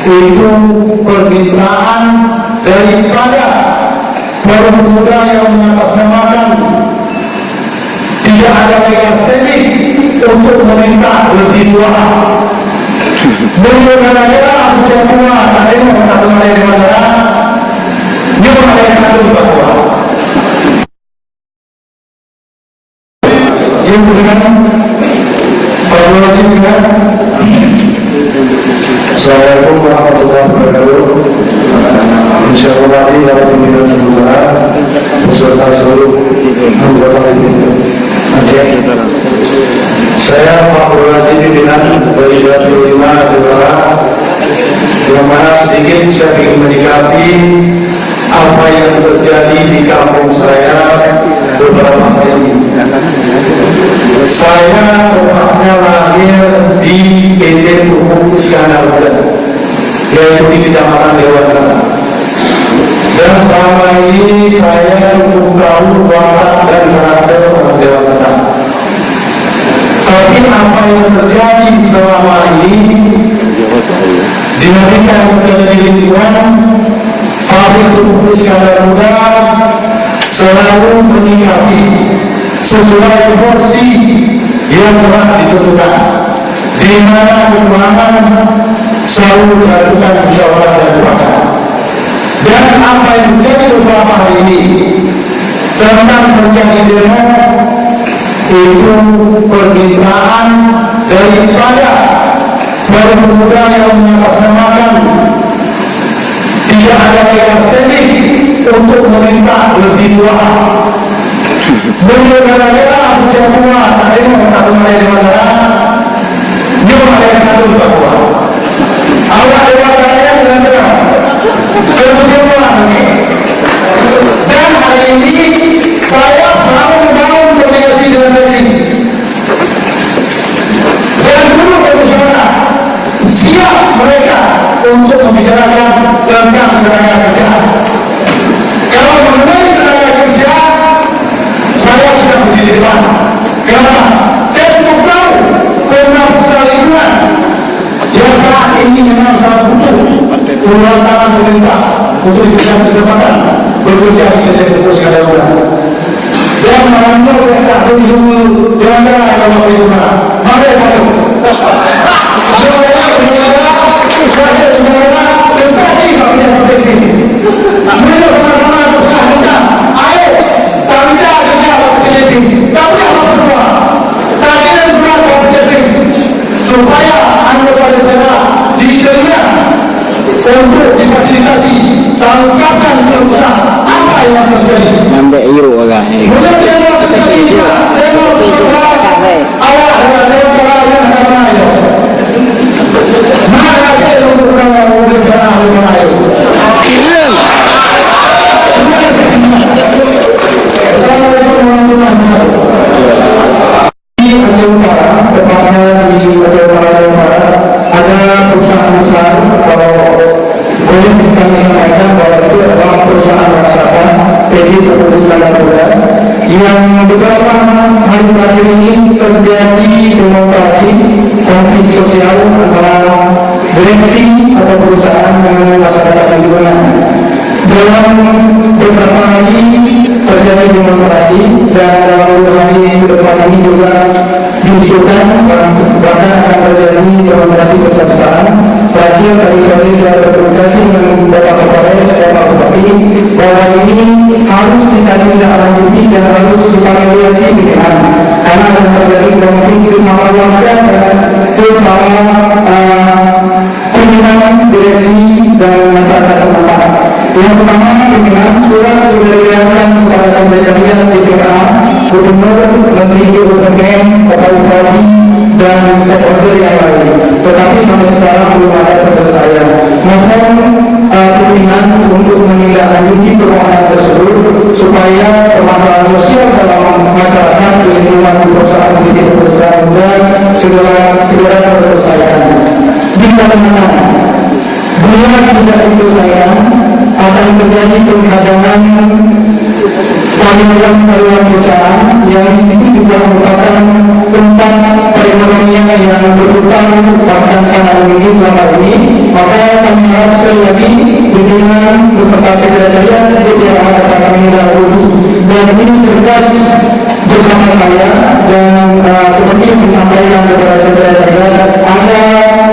itu permintaan daripada para pemuda yang mengatasnamakan tidak ada legal standing untuk meminta residual. Menurut semua tadi tak mengenai masalah, dia mengenai kandung bahwa yang berikan Assalamualaikum warahmatullahi wabarakatuh. Insyaallah ini dapat pimpinan sementara beserta seluruh anggota Aceh. Saya Fakhrul Razi pimpinan dari Jawa 5 Jawa, yang mana sedikit saya ingin menyikapi apa yang terjadi di kampung saya beberapa hari ini. Saya tempatnya lahir di PT Pupuk Iskandar Muda, yaitu di Kecamatan Dewata. Dan selama ini saya cukup tahu watak dan karakter orang Dewata. Tapi apa yang terjadi selama ini, dinamika yang terjadi di lingkungan pabrik Pupuk Iskandar Muda selalu menyikapi sesuai porsi yang telah ditentukan, di mana kekurangan selalu dilakukan musyawarah dan mufakat. Dan apa yang terjadi beberapa hari ini tentang terjadi demo itu permintaan daripada para pemuda yang mengatasnamakan tidak ada legal standing untuk meminta residual. Menurut semua tadi tak mengenai masalah, dia mengenai kandung bahwa awak dewasa yang terang kemudian ini. Dan hari ini saya selalu membangun komunikasi dengan Messi dan dulu berusaha siap mereka untuk membicarakan tentang tenaga kerja. Kalau mengenai tenaga kerja, saya sudah berdiri depan. Kenapa? Saya cukup tahu pengguna lingkungan yang saat ini memang sangat butuh uluran tangan pemerintah untuk diberikan kesempatan bekerja di PT Pupuk Iskandar Muda. Dan mengambil mereka dulu dengan agama lingkungan. Maka itu. Supaya anggota DPR diterima untuk difasilitasi tangkapan perusahaan apa yang terjadi. Nampak iru agak. Mulai demo terjadi, demo awal demo yang ramai. Mana ada untuk kamu DPR ramai? Assalamualaikum warahmatullahi wabarakatuh. Di Aceh Utara, tepatnya di Aceh Utara ada perusahaan besar. Kalau boleh kami sampaikan bahwa itu adalah perusahaan raksasa PT Pupuk Iskandar Muda yang beberapa hari terakhir ini terjadi demonstrasi konflik sosial antara direksi atau perusahaan dengan masyarakat lingkungan. Dalam beberapa hari terjadi demonstrasi dan dalam beberapa hari ke depan ini juga diusulkan bahkan akan terjadi demonstrasi besar-besaran. Terakhir tadi sore saya berkomunikasi dengan Bapak Kapolres dan Pak Bupati bahwa ini harus ditindaklanjuti dan harus divalidasi dengan karena akan terjadi konflik sesama warga dan sesama pimpinan direksi dan masyarakat setempat. Yang pertama, pimpinan surat sudah dilakukan kepada Sekretariat DPR, Gubernur, Menteri BUMN, Bapak Bupati, dan stakeholder yang lain. Tetapi sampai sekarang belum ada penyelesaian. Mohon pimpinan untuk menindaklanjuti permohonan tersebut supaya permasalahan sosial dalam masyarakat di lingkungan perusahaan PT Pupuk Iskandar Muda segera terselesaikan. Dikarenakan bila tidak diselesaikan akan terjadi penghadangan karyawan perusahaan yang itu juga merupakan tempat perekonomian yang berputar bahkan sangat tinggi selama ini Maka kami harus sekali lagi pimpinan beserta sekretariat DPR kata kami dahulu, dan ini tegas bersama saya dan seperti yang disampaikan kepada sekretariat, ada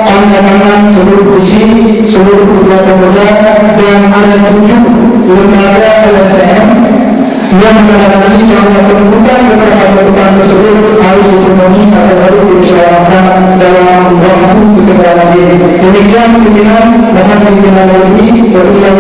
tanda tangan seluruh kursi, seluruh pemuda dan ada 7 lembaga LSM yang menandatangani bahwa penuntutan beberapa tuntutan tersebut harus dipenuhi atau harus diusahakan dalam waktu sesegera mungkin. Demikian pimpinan, mohon pimpinan ini berikan